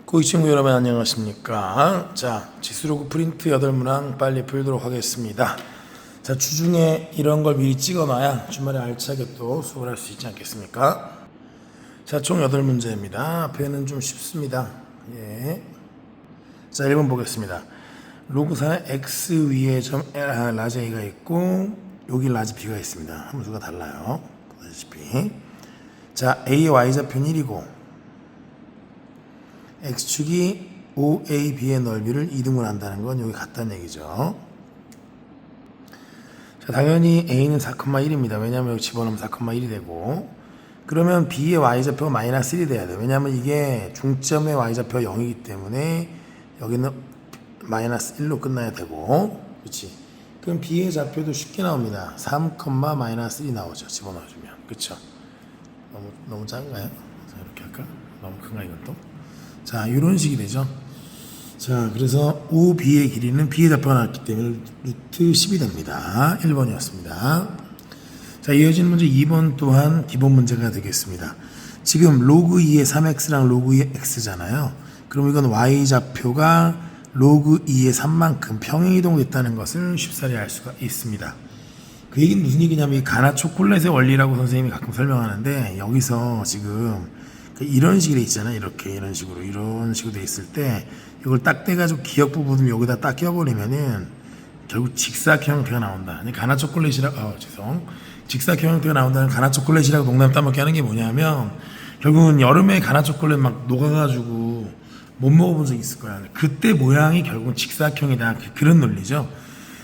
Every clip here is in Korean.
고객 친구 여러분 안녕하십니까. 자, 지수로그 프린트 8문항 빨리 풀도록 하겠습니다. 자, 주중에 이런 걸 미리 찍어놔야 주말에 알차게 또 수업을 할 수 있지 않겠습니까? 자, 총 8문제입니다. 앞에는 좀 쉽습니다. 예. 자, 1번 보겠습니다. 로그상에 x 위에 점 라지 a가 있고 여기 라지 b가 있습니다. 함수가 달라요. 보다시피. 자, a의 y좌표는 1이고 x축이 OAB의 넓이를 이등분 한다는 건 여기 같다는 얘기죠. 자, 당연히 A는 4,1입니다. 왜냐하면 여기 집어넣으면 4,1이 되고, 그러면 B의 Y좌표가 마이너스 1이 돼야 돼요. 왜냐하면 이게 중점의 Y좌표가 0이기 때문에 여기는 마이너스 1로 끝나야 되고, 그렇지? 그럼 B의 좌표도 쉽게 나옵니다. 3, 마이너스 1이 나오죠. 집어넣어주면. 그렇죠? 너무 작은가요? 자, 이렇게 할까? 너무 큰가 이건 또? 자, 이런 식이 되죠. 자, 그래서 OB의 길이는 B의 좌표가 나왔기 때문에 루트 10이 됩니다. 1번이었습니다. 자, 이어지는 문제 2번 또한 기본 문제가 되겠습니다. 지금 로그 2의 3x랑 로그 2의 x잖아요. 그럼 이건 y좌표가 로그 2의 3만큼 평행이동됐다는 것을 쉽사리 알 수가 있습니다. 그 얘기는 무슨 얘기냐면 이 가나 초콜릿의 원리라고 선생님이 가끔 설명하는데, 여기서 지금 이런 식으로 있잖아요. 이런 식으로 돼 있을 때 이걸 딱 떼가지고 기역 부분을 여기다 딱 껴버리면은 결국 직사각 형태가 나온다. 가나 초콜릿이라고 직사각 형태가 나온다는 가나 초콜릿이라고 농담 따먹게 하는 게 뭐냐면, 결국은 여름에 가나 초콜릿 막 녹아가지고 못 먹어본 적 있을 거야. 그때 모양이 결국은 직사각형이다. 그런 논리죠.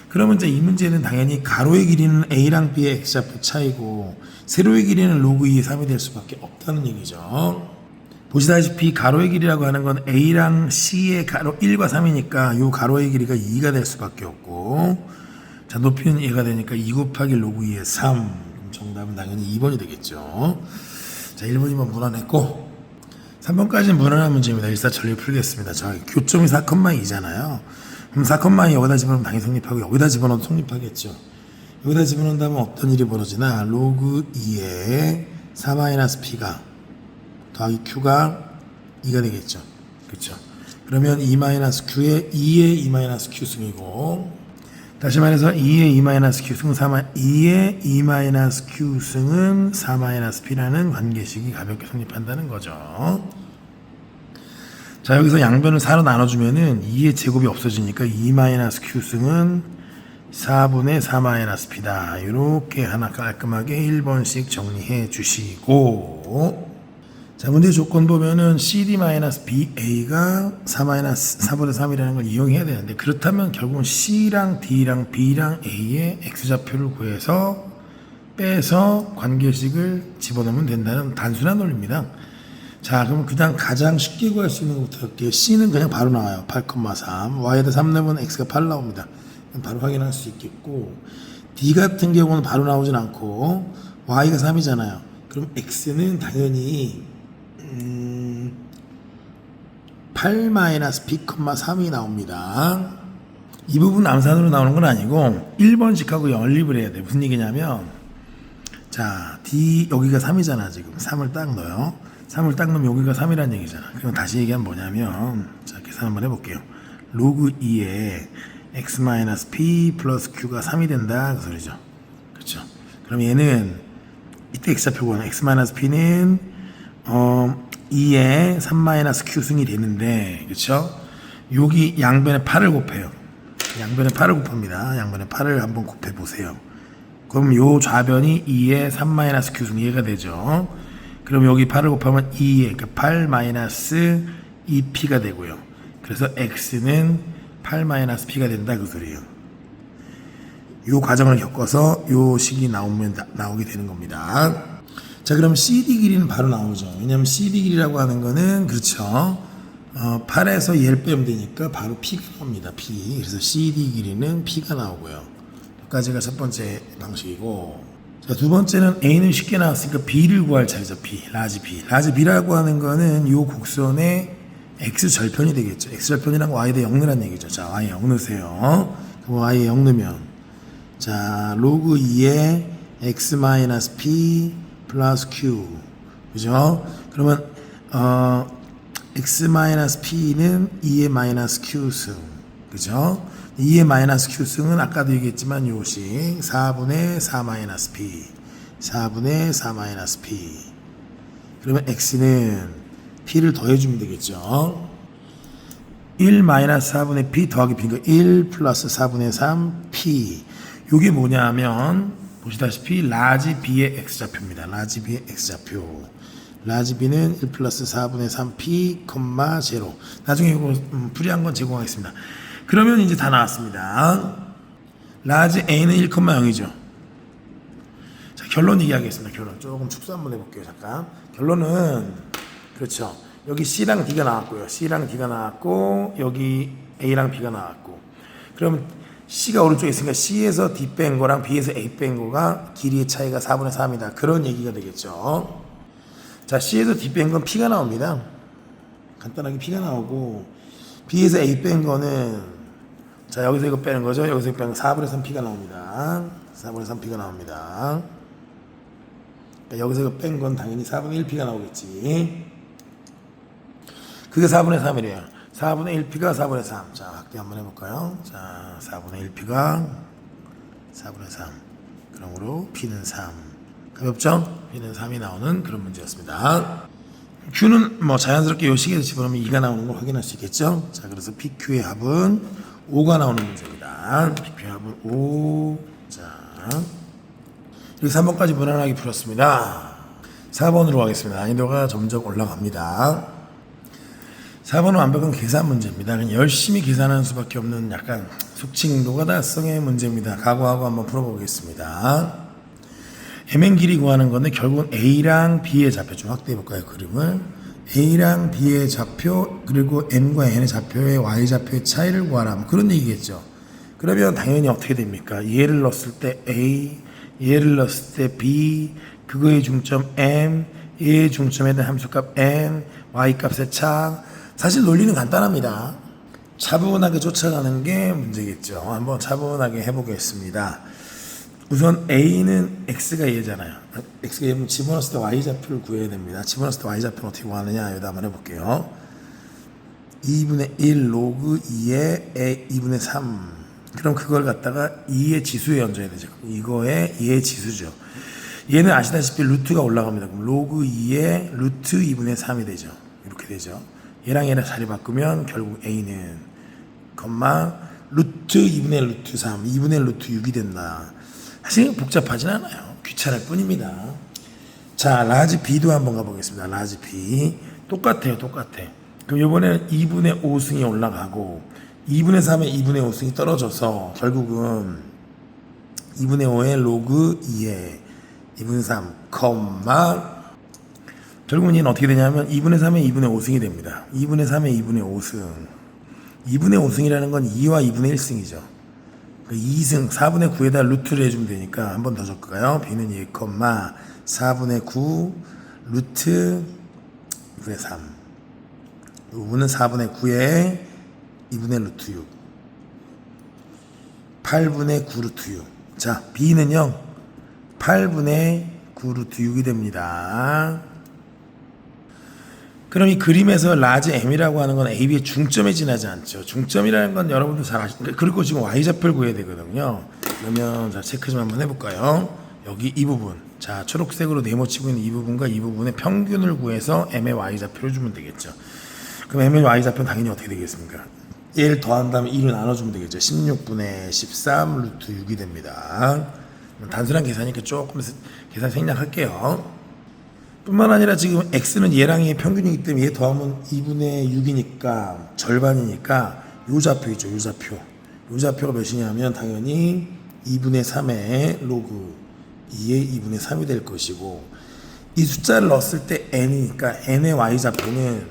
그러면 이제 이 문제는 당연히 가로의 길이는 a랑 b의 x좌표 차이고 세로의 길이는 로그 2의 3이 될 수밖에 없다는 얘기죠. 보시다시피 가로의 길이라고 하는 건 a랑 c의 가로 1과 3이니까 이 가로의 길이가 2가 될 수밖에 없고, 자, 높이는 얘가 되니까 2 곱하기 로그 2의 3. 그럼 정답은 당연히 2번이 되겠죠. 자, 1번이면 무난했고 3번까지는 무난한 문제입니다. 일사천리 풀겠습니다. 자, 교점이 4,2잖아요. 그럼 4,2 여기다 집어넣으면 당연히 성립하고 여기다 집어넣어도 성립하겠죠. 여기다 집어넣는다면 어떤 일이 벌어지나, 로그 2에 4-p가 더하기 q가 2가 되겠죠. 그렇죠. 그러면 2-q에 2의 2-q승이고, 다시 말해서 2의 2-q승 2의 2-q승은 4-p라는 관계식이 가볍게 성립한다는 거죠. 자, 여기서 양변을 4로 나눠주면은 2의 제곱이 없어지니까 2-q승은 4분의 4-p다. 이렇게 하나 깔끔하게 1번씩 정리해 주시고, 자, 문제 조건 보면은 CD-BA가 4분의 3이라는 걸 이용해야 되는데, 그렇다면 결국은 C랑 D랑 B랑 A의 X좌표를 구해서 빼서 관계식을 집어넣으면 된다는 단순한 논리입니다. 자, 그럼 그냥 가장 쉽게 구할 수 있는 것부터 할게요. C는 그냥 바로 나와요. 8,3. Y에다 3 넣으면 X가 8 나옵니다. 바로 확인할 수 있겠고, D 같은 경우는 바로 나오진 않고 Y가 3이잖아요. 그럼 X는 당연히 8-P,3이 나옵니다. 이 부분 암산으로 나오는 건 아니고 1번씩하고 연립을 해야 돼. 무슨 얘기냐면, 자, D 여기가 3이잖아. 지금 3을 딱 넣어요. 3을 딱 넣으면 여기가 3이라는 얘기잖아. 그럼 다시 얘기하면 뭐냐면, 자, 계산 한번 해볼게요. 로그 2에 x-p 플러스 q가 3이 된다, 그 소리죠. 그렇죠. 그럼 얘는 이때 x좌표는 x-p는 2에 3-q승이 되는데, 그렇죠. 여기 양변에 8을 곱해요. 양변에 8을 곱합니다. 양변에 8을 한번 곱해 보세요. 그럼 요 좌변이 2에 3-q승 얘가 되죠. 그럼 여기 8을 곱하면 2에, 그러니까 8-2p가 되고요. 그래서 x는 8-p가 된다, 그 소리예요. 요 과정을 겪어서 요 식이 나오게 되는 겁니다. 자, 그럼 CD 길이는 바로 나오죠. 왜냐면 CD 길이라고 하는 거는, 그렇죠, 8에서 얘를 빼면 되니까 바로 P가 나옵니다. P. 그래서 CD 길이는 P가 나오고요. 여기까지가 첫 번째 방식이고, 자, 두 번째는 A는 쉽게 나왔으니까 B를 구할 차이죠. B, 라지 B. 라지 B라고 하는 거는 요 곡선의 X절편이 되겠죠. X절편이란 Y에 대해 0 넣으란 얘기죠. 자, Y에 0 넣으세요. 그럼 Y에 0 넣으면, 자, 로그 2에 X-P 플러스 Q. 그죠? 그러면, x-p는 2의 마이너스 q승. 그죠? 2의 마이너스 q승은 아까도 얘기했지만 요식 4분의 4 마이너스 p. 4분의 4 마이너스 p. 그러면 x는 p를 더해주면 되겠죠. 1 마이너스 4분의 p 더하기 p니까 1 플러스 4분의 3 p. 요게 뭐냐면 보시다시피 라지 b의 x좌표입니다. 라지 b의 x좌표. 라지 b는 1 플러스 4분의 3 p, 0. 나중에 이거 풀이한 건 제공하겠습니다. 그러면 이제 다 나왔습니다. 라지 a는 1,0이죠. 자, 결론 얘기하겠습니다. 결론. 조금 축소 한번 해볼게요. 잠깐. 결론은, 그렇죠. 여기 C랑 D가 나왔고요. C랑 D가 나왔고, 여기 A랑 B가 나왔고. 그럼 C가 오른쪽에 있으니까 C에서 D 뺀 거랑 B에서 A 뺀 거가 길이의 차이가 4분의 3이다. 그런 얘기가 되겠죠. 자, C에서 D 뺀 건 P가 나옵니다. 간단하게 P가 나오고, B에서 A 뺀 거는, 자, 여기서 이거 빼는 거죠. 여기서 이거 빼는 거 4분의 3 P가 나옵니다. 4분의 3 P가 나옵니다. 그러니까 여기서 이거 뺀 건 당연히 4분의 1 P가 나오겠지. 그게 4분의 3이래요. 4분의 1 P가 4분의 3. 자, 확대 한번 해볼까요? 자, 4분의 1 P가 4분의 3. 그러므로 P는 3. 가볍죠? P는 3이 나오는 그런 문제였습니다. Q는 뭐 자연스럽게 요 식에서 집어넣으면 2가 나오는 걸 확인할 수 있겠죠? 자, 그래서 PQ의 합은 5가 나오는 문제입니다. PQ의 합은 5. 자, 이렇게 3번까지 무난하게 풀었습니다. 4번으로 가겠습니다. 난이도가 점점 올라갑니다. 4번은 완벽한 계산 문제입니다. 그냥 열심히 계산하는 수밖에 없는 약간 숙칙 노가다성의 문제입니다. 각오하고 한번 풀어보겠습니다. mn 길이 구하는 건데 결국은 a랑 b의 좌표 좀 확대해 볼까요? 그림을 a랑 b의 좌표 그리고 n과 n의 좌표의 y좌표의 차이를 구하라 뭐 그런 얘기겠죠. 그러면 당연히 어떻게 됩니까? 얘를 넣었을 때 a, 얘를 넣었을 때 b, 그거의 중점 m, 얘의 중점에 대한 함수값 n, y값의 차. 사실 논리는 간단합니다. 차분하게 쫓아가는 게 문제겠죠. 한번 차분하게 해보겠습니다. 우선 A는 X가 얘잖아요. X가 얘면 집어넣었을 때 Y좌표를 구해야 됩니다. 집어넣었을 때 Y좌표는 어떻게 구하느냐 여기다 한번 해볼게요. 2분의 1 로그 2의 A 2분의 3. 그럼 그걸 갖다가 2의 지수에 얹어야 되죠. 이거의 얘의 지수죠. 얘는 아시다시피 루트가 올라갑니다. 그럼 로그 2의 루트 2분의 3이 되죠. 이렇게 되죠. 얘랑 얘랑 자리 바꾸면 결국 A는 루트 2분의 루트 3, 2분의 루트 6이 된다. 사실 복잡하진 않아요. 귀찮을 뿐입니다. 자, 라지 B도 한번 가보겠습니다. 라지 B. 똑같아요. 그럼 이번에는 2분의 5승이 올라가고 2분의 3에 2분의 5승이 떨어져서 결국은 2분의 5의 로그 2에 2분의 3, 결국은 얘는 어떻게 되냐면 2분의 3에 2분의 5승이 됩니다. 2분의 3에 2분의 5승. 2분의 5승이라는 건 2와 2분의 1승이죠. 2승, 4분의 9에다 루트를 해주면 되니까 한 번 더 적을까요? B는 2, 4분의 9 루트 2분의 3. 5는 4분의 9에 2분의 루트 6. 8분의 9 루트 6. 자, B는요 8분의 9 루트 6이 됩니다. 그럼 이 그림에서 라지 m이라고 하는 건 a, b의 중점에 지나지 않죠. 중점이라는 건 여러분들 잘 아시니까 그리고 지금 y좌표를 구해야 되거든요. 그러면 자 체크 좀 한번 해볼까요? 여기 이 부분, 자 초록색으로 네모치고 있는 이 부분과 이 부분의 평균을 구해서 m의 y좌표를 주면 되겠죠. 그럼 m의 y좌표는 당연히 어떻게 되겠습니까? 얘를 더한 다음에 2로 나눠주면 되겠죠. 16분의 13 루트 6이 됩니다. 단순한 계산이니까 조금 계산 생략할게요. 뿐만 아니라 지금 x는 얘랑 얘의 평균이기 때문에 얘 더하면 2분의 6이니까 절반이니까 요 좌표이죠. 요 좌표. 요 좌표가 몇이냐면 당연히 2분의 3의 로그 2의 2분의 3이 될 것이고 이 숫자를 넣었을 때 n이니까 n의 y좌표는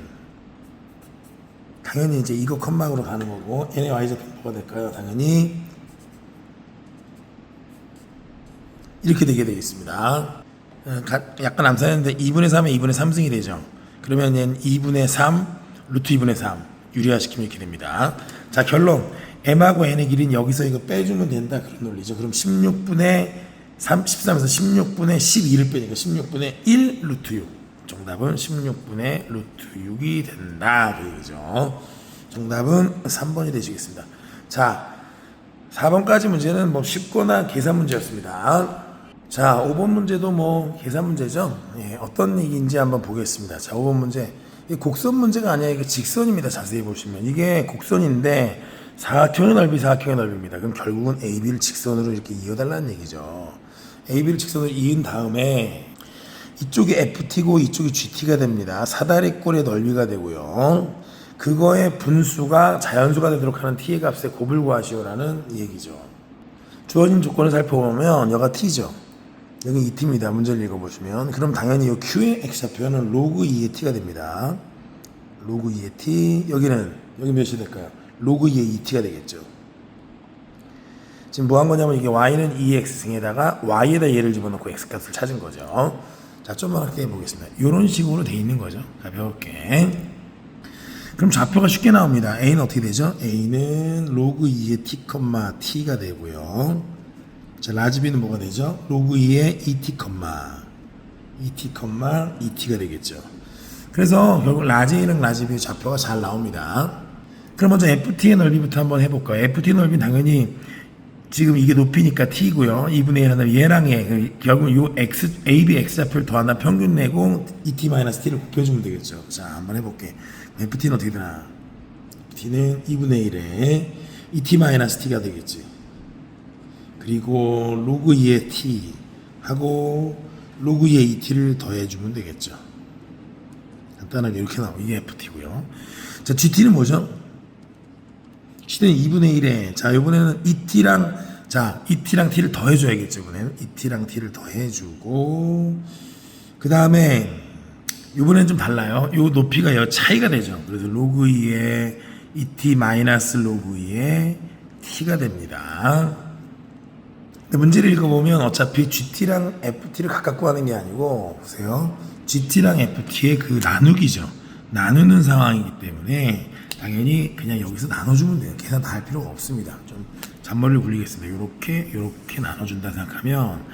당연히 이제 이거 컴마으로 가는 거고 n의 y좌표는 뭐가 될까요? 당연히 이렇게 되게 되겠습니다. 약간 암산했는데 2분의 3에 2분의 3승이 되죠. 그러면 얘는 2분의 3 루트 2분의 3 유리화시키면 이렇게 됩니다. 자, 결론 m하고 n의 길이는 여기서 이거 빼주면 된다 그런 논리죠. 그럼 16분의 13에서 16분의 12를 빼니까 16분의 1 루트 6 정답은 16분의 루트 6이 된다. 그 얘기죠. 정답은 3번이 되시겠습니다. 자, 4번까지 문제는 뭐 쉽거나 계산 문제였습니다. 자, 5번 문제도 뭐 계산 문제죠. 예, 어떤 얘기인지 한번 보겠습니다. 자, 5번 문제. 이게 곡선 문제가 아니라 이게 직선입니다. 자세히 보시면. 이게 곡선인데 사각형의 넓이 사각형의 넓이입니다. 그럼 결국은 AB를 직선으로 이렇게 이어달라는 얘기죠. AB를 직선으로 이은 다음에 이쪽이 FT고 이쪽이 GT가 됩니다. 사다리꼴의 넓이가 되고요. 그거의 분수가 자연수가 되도록 하는 T의 값에 곱을 구하시오라는 얘기죠. 주어진 조건을 살펴보면 여가 T죠. 여기 이 T입니다. 문제를 읽어보시면 그럼 당연히 이 Q의 X좌표는 로그 2의 T가 됩니다. 로그 2의 T 여기 몇이 될까요? 로그 2의 2T가 되겠죠. 지금 뭐 한 거냐면 이게 Y는 2X승에다가 Y에다 얘를 집어넣고 X값을 찾은 거죠. 자, 좀만 확대해 보겠습니다. 이런 식으로 돼 있는 거죠. 가볍게. 그럼 좌표가 쉽게 나옵니다. A는 어떻게 되죠? A는 로그 2의 T, T가 되고요. 자, 라지 B는 뭐가 되죠? 로그 2의 2T, 2T가 되겠죠. 그래서 결국 라지 A랑 라지 B의 좌표가 잘 나옵니다. 그럼 먼저 FT의 넓이부터 한번 해볼까요? FT의 넓이는 당연히 지금 이게 높이니까 T고요. 2분의 1 하면 얘랑 얘, 결국 요 X, AB X좌표를 더한다 평균 내고 ET-T를 곱해주면 되겠죠. 자, 한번 해볼게. FT는 어떻게 되나? T는 2분의 1에 ET-T가 되겠지. 그리고 로그 2의 T 하고 로그 2의 ET를 더해주면 되겠죠. 간단하게 이렇게 나오고 이게 FT고요. 자, GT는 뭐죠? T는 2분의 1에 자, 이번에는 ET랑 T를 더해줘야겠죠. 이번에는 ET랑 T를 더해주고 그 다음에 이번에는 좀 달라요. 요 높이가 요 차이가 되죠. 그래서 로그 2의 ET 마이너스 로그 2의 T가 됩니다. 근데 문제를 읽어보면 어차피 GT랑 FT를 각각 구하는 게 아니고 보세요. GT랑 FT의 그 나누기죠. 나누는 상황이기 때문에 당연히 그냥 여기서 나눠주면 돼요. 계산 다 할 필요가 없습니다. 좀 잔머리를 굴리겠습니다. 요렇게 나눠준다 생각하면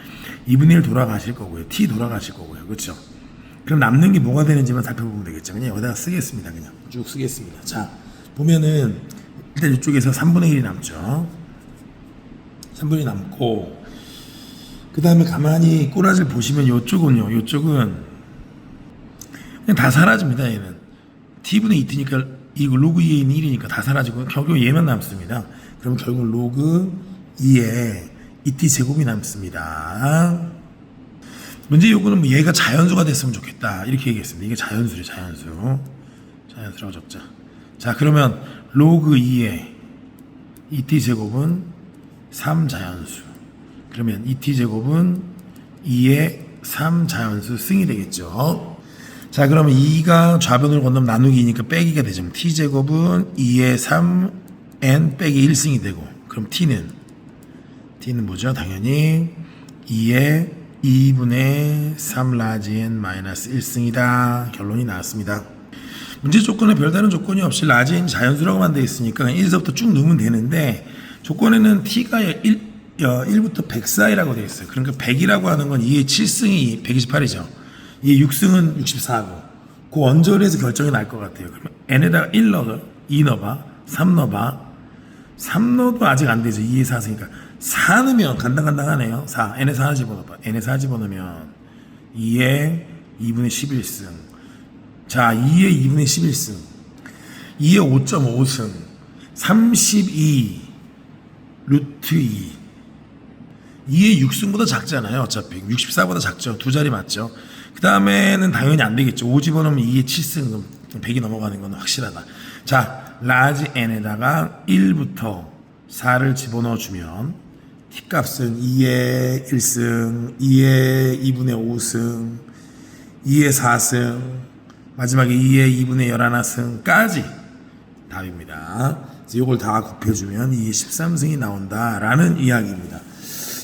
2분의 1 돌아가실 거고요. T 돌아가실 거고요. 그렇죠? 그럼 남는 게 뭐가 되는지만 살펴보면 되겠죠. 그냥 여기다가 쓰겠습니다. 그냥 쭉 쓰겠습니다. 자, 보면은 일단 이쪽에서 3분의 1이 남죠. 3분의 1이 남고 그 다음에 가만히 꼬라지를 보시면 요쪽은 그냥 다 사라집니다. 얘는 T분의 2T니까 이거 로그 2에 있는 1이니까 다 사라지고 결국 얘만 남습니다. 그럼 결국 로그 2에 2t 제곱이 남습니다. 문제 요구는 뭐 얘가 자연수가 됐으면 좋겠다 이렇게 얘기했습니다. 이게 자연수래. 자연수라고 적자. 자, 그러면 로그 2에 2t 제곱은 3자연수. 그러면 2t 제곱은 2의 3자연수 승이 되겠죠. 자, 그러면 2가 좌변으로 건너면 나누기니까 빼기가 되죠. t제곱은 2의 3n 빼기 1승이 되고 그럼 t는 뭐죠? 당연히 2의 2분의 3 라지 n 마이너스 1승이다. 결론이 나왔습니다. 문제 조건에 별다른 조건이 없이 라지 n 자연수라고만 되어 있으니까 1에서부터 쭉 넣으면 되는데 조건에는 t가 1부터 100 사이라고 되어 있어요. 그러니까 100이라고 하는 건 2의 7승이 128이죠. 이 6승은 64고 그 원절에서 결정이 날 것 같아요. 그러면 n에다가 1 넣어, 2 넣어봐, 3 넣어봐. 3 넣어도 아직 안 되죠. 2에 4승이니까 4 넣으면 간당간당하네요. 4, n에 4 집어넣어봐. n에 4 집어넣으면 2에 2분의 11승. 자, 2에 2분의 11승, 2에 5.5승, 32 루트 2. 2의 6승보다 작잖아요. 어차피 64보다 작죠. 두 자리 맞죠. 그 다음에는 당연히 안 되겠죠. 5 집어넣으면 2의 7승, 100이 넘어가는 건 확실하다. 자, 라지 n에다가 1부터 4를 집어넣어주면 t값은 2의 1승, 2의 2분의 5승, 2의 4승, 마지막에 2의 2분의 11승까지 답입니다. 이걸 다 곱해주면 2의 13승이 나온다라는 이야기입니다.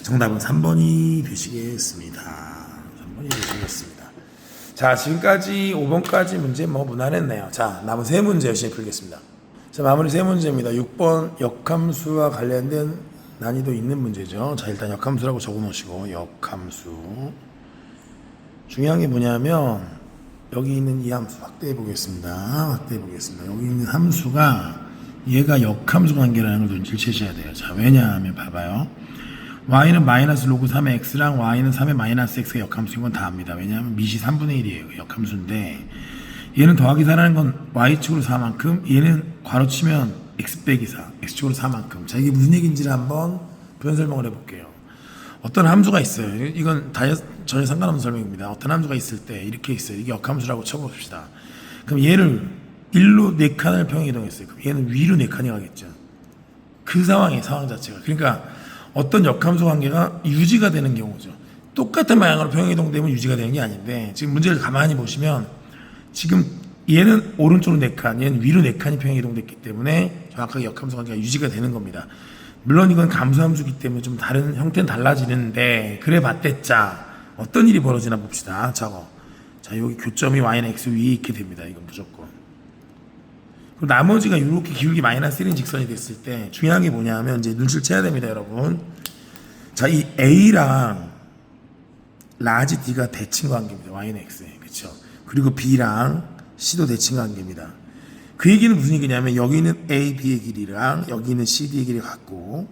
정답은 3번이 되시겠습니다. 3번이 되시겠습니다. 자, 지금까지 5번까지 문제 뭐 무난했네요. 자, 남은 세 문제 열심히 풀겠습니다. 자, 마무리 세 문제입니다. 6번 역함수와 관련된 난이도 있는 문제죠. 자, 일단 역함수라고 적어 놓으시고, 역함수. 중요한 게 뭐냐면 여기 있는 이 함수 확대해 보겠습니다. 여기 있는 함수가 얘가 역함수 관계라는 걸 눈치를 채셔야 돼요. 자, 왜냐하면 봐봐요. y는 마이너스 로그 3의 x랑 y는 3의 마이너스 x가 역함수인 건 다 압니다. 왜냐하면 밑이 3분의 1이에요. 역함수인데 얘는 더하기 4라는 건 y축으로 4만큼, 얘는 괄호치면 x 빼기 4, x축으로 4만큼. 자, 이게 무슨 얘기인지를 한번 표현 설명을 해볼게요. 어떤 함수가 있어요. 이건 전혀 상관없는 설명입니다. 어떤 함수가 있을 때 이렇게 있어요. 이게 역함수라고 쳐봅시다. 그럼 얘를 1로 4칸을 평행이동했어요. 그럼 얘는 위로 4칸이 가겠죠. 그 상황 자체가. 그러니까 어떤 역함수 관계가 유지가 되는 경우죠. 똑같은 방향으로 평행이동되면 유지가 되는 게 아닌데, 지금 문제를 가만히 보시면 지금 얘는 오른쪽으로 4칸, 얘는 위로 4칸이 평행이동됐기 때문에 정확하게 역함수 관계가 유지가 되는 겁니다. 물론 이건 감수함수기 때문에 좀 다른 형태는 달라지는데, 그래 봤댔자 어떤 일이 벌어지나 봅시다. 저거. 자, 여기 교점이 y는 x 위에 있게 됩니다. 이건 무조건. 그리고 나머지가 이렇게 기울기 마이너스 1인 직선이 됐을 때 중요한 게 뭐냐면 이제 눈치를 채야 됩니다, 여러분. 자, 이 a랑 라지 d가 대칭 관계입니다. y는 x에. 그렇죠? 그리고 b랑 c도 대칭 관계입니다. 그 얘기는 무슨 얘기냐면 여기는 a, b의 길이랑 여기는 c, d의 길이가 같고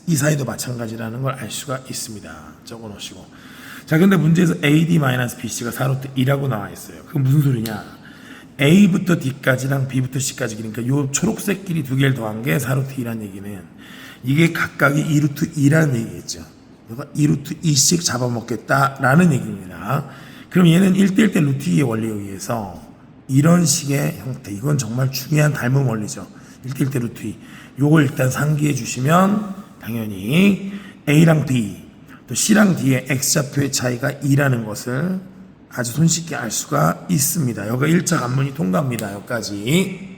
이 사이도 마찬가지라는 걸 알 수가 있습니다. 적어 놓으시고. 자, 근데 문제에서 AD-BC가 4루트 2라고 나와 있어요. 그건 무슨 소리냐? A부터 D까지랑 B부터 C까지 그러니까 요 초록색 길이 두 개를 더한 게 4루트 2라는 얘기는 이게 각각이 2루트 2라는 얘기겠죠. 그러니까 2루트 2씩 잡아먹겠다라는 얘기입니다. 그럼 얘는 1대1 대 루트 2의 원리에 의해서 이런 식의 형태, 이건 정말 중요한 닮은 원리죠. 1대1 대 루트 2. 요걸 일단 상기해 주시면 당연히 A랑 B 또 C랑 D의 X좌표의 차이가 2라는 것을 아주 손쉽게 알 수가 있습니다. 여기가 1차 관문이 통과합니다. 여기까지.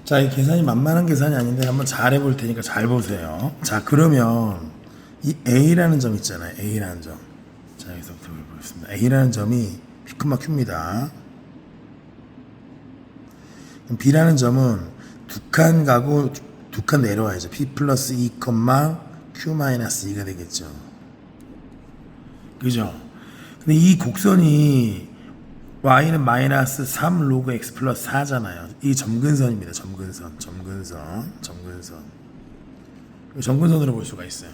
자, 이 계산이 만만한 계산이 아닌데 한번 잘 해볼 테니까 잘 보세요. 자, 그러면 이 A라는 점 있잖아요. A라는 점. 자, 여기서부터 보겠습니다. A라는 점이 P, Q입니다. B라는 점은 두 칸 가고 두 칸 내려와야죠. P 플러스 2, Q 마이너스 2가 되겠죠. 그죠? 근데 이 곡선이 y는 마이너스 3 로그 x 플러스 4잖아요. 이 점근선입니다. 점근선으로 볼 수가 있어요.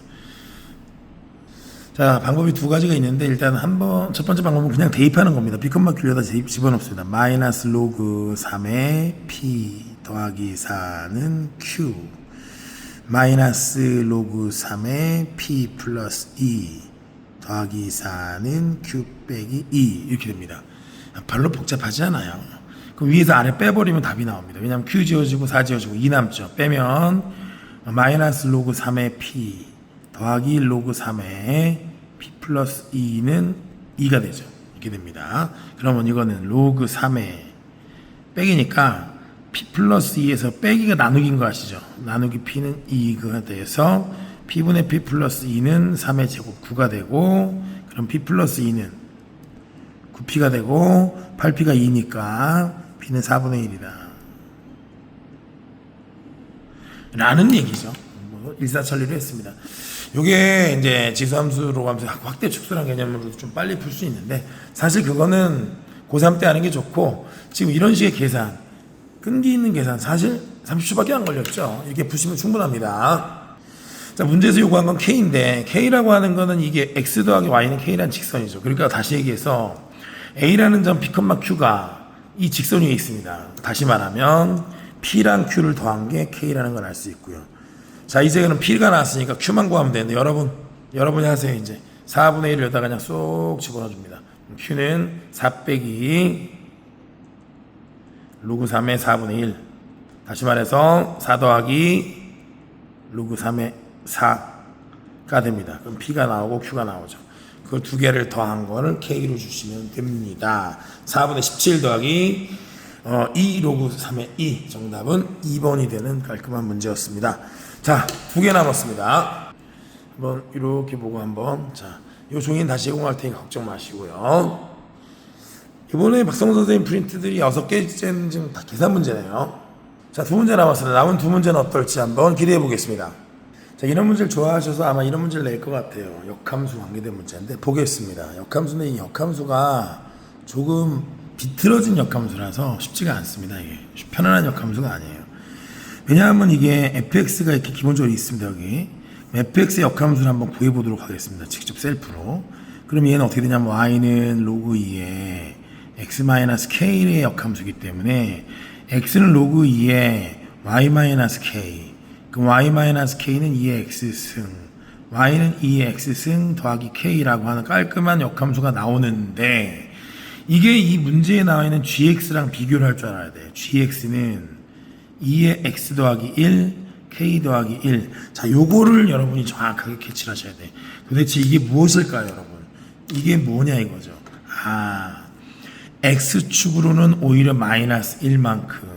자, 방법이 두 가지가 있는데 일단 첫 번째 방법은 그냥 대입하는 겁니다. B, Q에다 집어넣습니다. 마이너스 로그 3의 P 더하기 4는 Q 마이너스 로그 3의 P 플러스 2 더하기 4는 Q 빼기 2 이렇게 됩니다. 별로 복잡하지 않아요. 그럼 위에서 아래 빼버리면 답이 나옵니다. 왜냐하면 Q 지워지고 4 지워지고 2 남죠. 빼면 마이너스 로그 3의 P 더하기 로그 3의 P 플러스 2는 2가 되죠. 이렇게 됩니다. 그러면 이거는 로그 3의 빼기니까 P 플러스 2에서 빼기가 나누기인 거 아시죠? 나누기 P는 2가 돼서 P분의 P 플러스 2는 3의 제곱 9가 되고, 그럼 P 플러스 2는 9P가 되고 8P가 2니까 P는 4분의 1이다 라는 얘기죠. 일사천리로 했습니다. 요게 이제 지수함수로 가면서 확대 축소란 개념으로 좀 빨리 풀 수 있는데, 사실 그거는 고3 때 하는 게 좋고, 지금 이런 식의 계산, 끈기 있는 계산 사실 30초밖에 안 걸렸죠. 이렇게 푸시면 충분합니다. 자, 문제에서 요구한 건 K인데, K라고 하는 거는 이게 X 더하기 Y는 K라는 직선이죠. 그러니까 다시 얘기해서 A라는 점 P, Q가 이 직선 위에 있습니다. 다시 말하면 P랑 Q를 더한 게 K라는 걸 알 수 있고요. 자, 이제 그럼 P가 나왔으니까 Q만 구하면 되는데, 여러분이 하세요. 이제 4분의 1을 여기다 그냥 쏙 집어넣어 줍니다. Q는 4 빼기 로그 3의 4분의 1. 다시 말해서 4 더하기 로그 3의 4가 됩니다. 그럼 P가 나오고 Q가 나오죠. 그 두 개를 더한 거를 K로 주시면 됩니다. 4분의 17 더하기 2 로그 3의 2. 정답은 2번이 되는 깔끔한 문제였습니다. 자, 두 개 남았습니다. 한번 이렇게 보고 한번, 자, 이 종이는 다시 제공할 테니까 걱정 마시고요. 이번에 박성훈 선생님 프린트들이 6개째는 지금 다 계산 문제네요. 자, 두 문제 남았습니다. 남은 두 문제는 어떨지 한번 기대해 보겠습니다. 자, 이런 문제를 좋아하셔서 아마 이런 문제를 낼 것 같아요. 역함수 관계된 문제인데 보겠습니다. 역함수는 이 역함수가 조금 비틀어진 역함수라서 쉽지가 않습니다. 이게 편안한 역함수가 아니에요. 왜냐하면 이게 fx가 이렇게 기본적으로 있습니다. 여기 fx의 역함수를 한번 구해보도록 하겠습니다. 직접 셀프로. 그럼 얘는 어떻게 되냐면 y는 로그 2의 x-k의 역함수이기 때문에 x는 로그 2의 y-k, 그럼 y-k는 2의 x승, y는 2의 x승 더하기 k라고 하는 깔끔한 역함수가 나오는데, 이게 이 문제에 나와 있는 gx랑 비교를 할 줄 알아야 돼요. gx는 2의 x 더하기 1, k 더하기 1. 자, 요거를 여러분이 정확하게 캐치를 하셔야 돼. 도대체 이게 무엇일까요, 여러분? 이게 뭐냐 이거죠. x축으로는 오히려 마이너스 1만큼,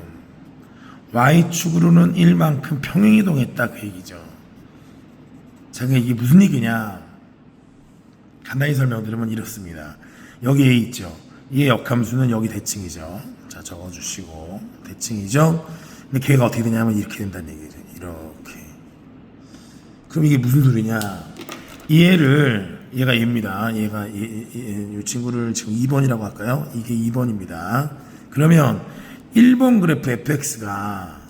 y축으로는 1만큼 평행이동했다, 그 얘기죠. 자, 이게 무슨 얘기냐? 간단히 설명드리면 이렇습니다. 여기 A 있죠. 얘 역함수는 여기 대칭이죠. 자, 적어주시고 대칭이죠. 근데 걔가 어떻게 되냐면 이렇게 된다는 얘기죠. 이렇게. 그럼 이게 무슨 소리냐? 얘가 얘입니다. 얘가 이 친구를 지금 2번이라고 할까요? 이게 2번입니다. 그러면 1번 그래프 fx가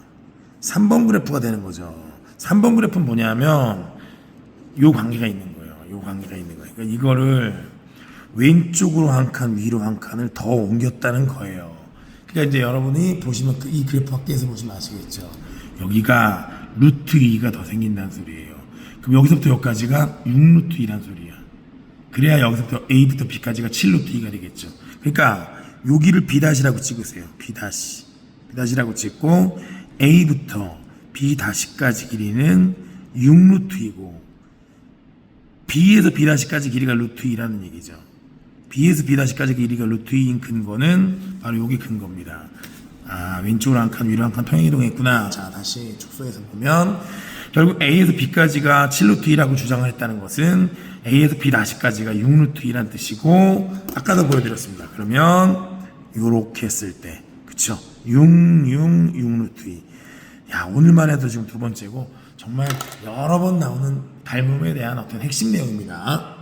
3번 그래프가 되는 거죠. 3번 그래프는 뭐냐면 요 관계가 있는 거예요. 요 관계가 있는 거예요. 그러니까 이거를 왼쪽으로 한 칸, 위로 한 칸을 더 옮겼다는 거예요. 그러니까 이제 여러분이 보시면 이 그래프 밖에서 보시면 아시겠죠. 여기가 루트 2가 더 생긴다는 소리예요. 그럼 여기서부터 여기까지가 6루트 2란 소리야. 그래야 여기서부터 A부터 B까지가 7루트 2가 되겠죠. 그러니까 여기를 B'라고 찍으세요. B'라고 찍고 A부터 B-까지 길이는 6루트 2고 B에서 B-까지 길이가 루트 2라는 얘기죠. B에서 B-까지 길이가 루트 2인 근거는 바로 여기 근거입니다. 왼쪽으로 한 칸, 위로 한 칸 평행이동했구나. 자, 다시 축소해서 보면 결국 A에서 B까지가 7루트 2라고 주장을 했다는 것은 A에서 B-까지가 6루트 2라는 뜻이고, 아까도 보여드렸습니다. 그러면 요렇게 했을 때, 그쵸? 6루트 2. 야, 오늘만 해도 지금 두 번째고 정말 여러 번 나오는 닮음에 대한 어떤 핵심 내용입니다.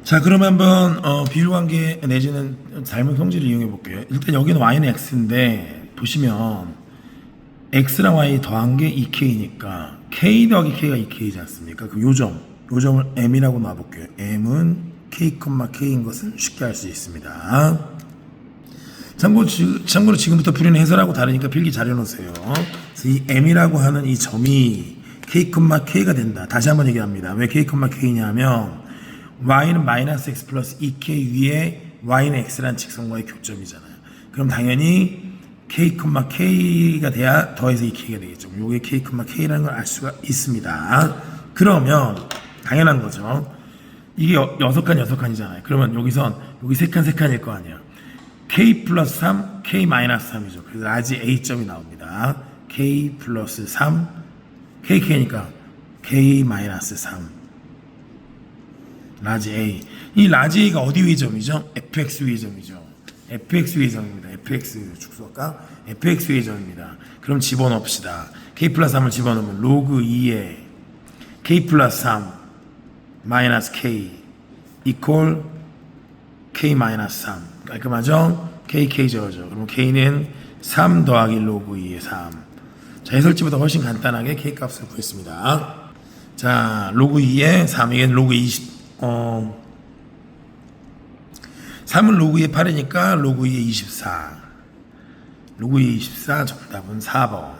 자, 그럼 한번 비율관계 내지는 닮은 성질을 이용해 볼게요. 일단 여기는 y는 x인데 보시면 x랑 y 더한 게 2k니까 k 더하기 k가 2k이지 않습니까? 그 요점을 m이라고 놔볼게요. m은 k, k인 것을 쉽게 알 수 있습니다. 참고로 지금부터 풀이는 해설하고 다르니까 필기 잘 해놓으세요. 그래서 이 m이라고 하는 이 점이 k, k가 된다. 다시 한번 얘기합니다. 왜 k, k냐 하면 y는 마이너스 x 플러스 2k 위에 y는 x라는 직선과의 교점이잖아요. 그럼 당연히 k, k가 돼야 더해서 2k가 되겠죠. 요게 k, k라는 걸 알 수가 있습니다. 그러면 당연한 거죠. 이게 6칸 6칸이잖아요. 그러면 여기선 여기 3칸 3칸일 거 아니에요. k 플러스 3, k 마이너스 3이죠. 그래서 라지 a점이 나옵니다. k 플러스 3, k니까 k 마이너스 3 라지 A. 이 라지 A가 어디 위의 점이죠? fx 위의 점이죠. fx 위의 점입니다. fx 축소할까? fx 위의 점입니다. 그럼 집어넣읍시다. k 플러스 3을 집어넣으면 로그 2에 k 플러스 3 마이너스 k 이퀄 k 마이너스 3. 깔끔하죠? k 적어줘. 그럼 k는 3 더하기 로그 2의 3. 자, 해설지보다 훨씬 간단하게 k 값을 구했습니다. 자, 로그 2의 3, 이게 로그 3은 로그 2의 8이니까 로그 2의 24. 로그 2의 24 정답은 4번.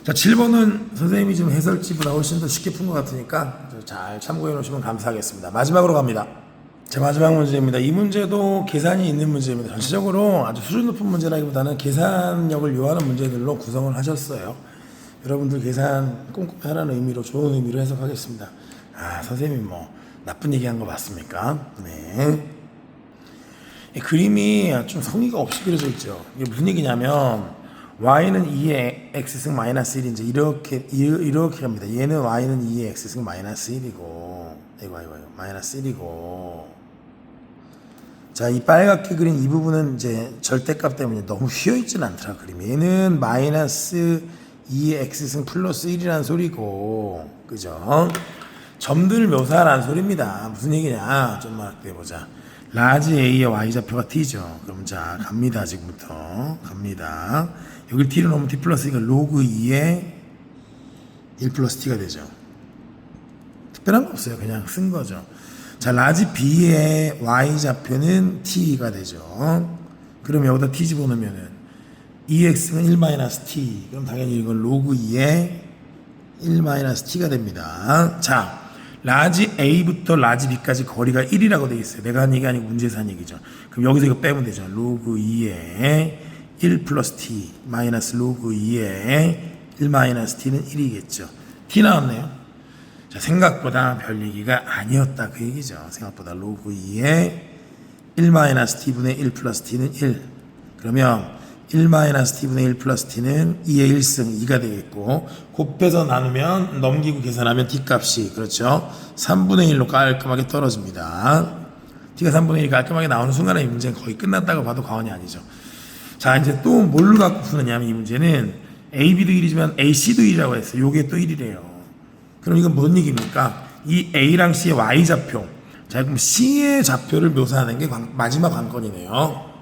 자, 7번은 선생님이 지금 해설지보다 훨씬 더 쉽게 푼 것 같으니까 잘 참고해 놓으시면 감사하겠습니다. 마지막으로 갑니다. 제 마지막 문제입니다. 이 문제도 계산이 있는 문제입니다. 전체적으로 아주 수준 높은 문제라기보다는 계산력을 요하는 문제들로 구성을 하셨어요. 여러분들 계산 꼼꼼히 하라는 의미로, 좋은 의미로 해석하겠습니다. 선생님이 뭐 나쁜 얘기한 거 맞습니까? 네. 이 그림이 좀 성의가 없이 그려져 있죠. 이게 무슨 얘기냐면 y는 2의 x승 마이너스 1 이제 이렇게 갑니다. 얘는 y는 2의 x승 마이너스 1이고, 이거 마이너스 1이고. 자, 이 빨갛게 그린 이 부분은 이제 절대값 때문에 너무 휘어있지는 않더라, 그림이. 얘는 마이너스 2의 x승 플러스 1이라는 소리고, 그죠? 점들을 묘사하라는 소리입니다. 무슨 얘기냐? 좀만 해보자. 라지 A의 Y좌표가 T죠. 그럼 자 갑니다. 지금부터 갑니다. 여기 T를 넣으면 T 플러스 E가 로그 2의 1 플러스 T가 되죠. 특별한 거 없어요. 그냥 쓴 거죠. 자 라지 B의 Y좌표는 T가 되죠. 그럼 여기다 T 집어넣으면은 2x는 1-t. 그럼 당연히 이건 로그 2의 1-t가 됩니다. 자 라지 A부터 라지 B까지 거리가 1이라고 되어 있어요. 내가 한 얘기 아니고 문제에서 한 얘기죠. 그럼 여기서 이거 빼면 되죠. 로그 2의 1 플러스 t 마이너스 로그 2의 1-t는 1이겠죠. t 나왔네요. 자, 생각보다 별 얘기가 아니었다 그 얘기죠. 생각보다 로그 2의 1-t분의 1 플러스 t는 1. 그러면 1-t분의 1 플러스 t는 2의 1승 2가 되겠고, 곱해서 나누면 넘기고 계산하면 t값이 그렇죠 3분의 1로 깔끔하게 떨어집니다. t가 3분의 1이 깔끔하게 나오는 순간에 이 문제는 거의 끝났다고 봐도 과언이 아니죠. 자 이제 또 뭘 갖고 푸느냐면 이 문제는 AB도 1이지만 AC도 1이라고 했어요. 요게 또 1이래요. 그럼 이건 뭔 얘기입니까? 이 A랑 C의 Y좌표, 자 그럼 C의 좌표를 묘사하는 게 마지막 관건이네요.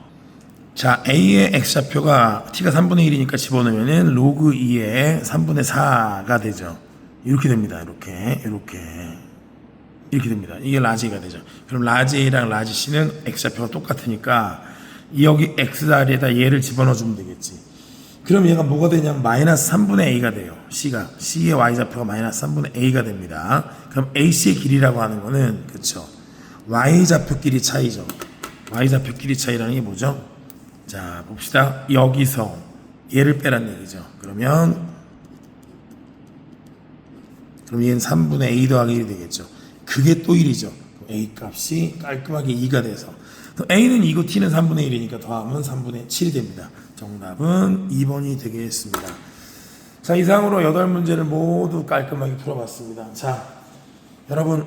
자 A의 X좌표가 T가 3분의 1이니까 집어넣으면 로그 2의 3분의 4가 되죠. 이렇게 됩니다. 이렇게 됩니다. 이게 라지 A가 되죠. 그럼 라지 A랑 라지 C는 X좌표가 똑같으니까 여기 X 자리에다 얘를 집어넣어주면 되겠지. 그럼 얘가 뭐가 되냐면 마이너스 3분의 A가 돼요. C의 Y좌표가 마이너스 3분의 A가 됩니다. 그럼 AC의 길이라고 하는 거는 그쵸 Y좌표 길이 차이죠. Y좌표 길이 차이라는 게 뭐죠? 자 봅시다. 여기서 얘를 빼란 얘기죠. 그러면 얘는 3분의 A 더하기 1이 되겠죠. 그게 또 1이죠. A 값이 깔끔하게 2가 돼서 A는 2고 T는 3분의 1이니까 더하면 3분의 7이 됩니다. 정답은 2번이 되겠습니다. 자 이상으로 8문제를 모두 깔끔하게 풀어봤습니다. 자 여러분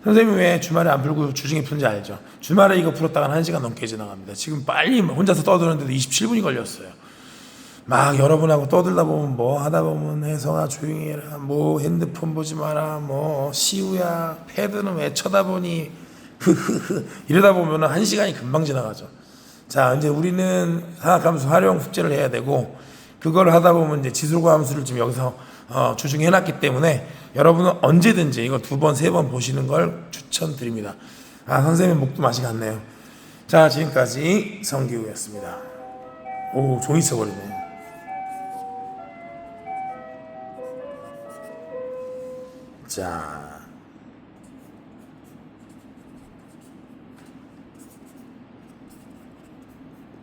선생님이 왜 주말에 안 풀고 주중에 푸는지 알죠? 주말에 이거 풀었다가 1시간 넘게 지나갑니다. 지금 빨리 혼자서 떠드는데도 27분이 걸렸어요. 막 여러분하고 떠들다 보면 뭐 하다 보면 혜성아 조용히 해라, 뭐 핸드폰 보지 마라, 뭐 시우야 패드는 왜 쳐다보니 이러다 보면 1시간이 금방 지나가죠. 자 이제 우리는 사학함수 활용 숙제를 해야 되고, 그걸 하다 보면 이제 지수과 함수를 지금 여기서 주중해 놨기 때문에 여러분은 언제든지 이거 2번, 3번 보시는 걸 추천드립니다. 선생님 목도 맛이 갔네요. 자 지금까지 성기우였습니다. 오 종이 써버리네. 자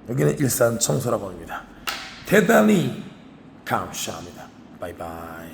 여기는 일산 청소라고 합니다. 대단히 감사합니다. 바이바이.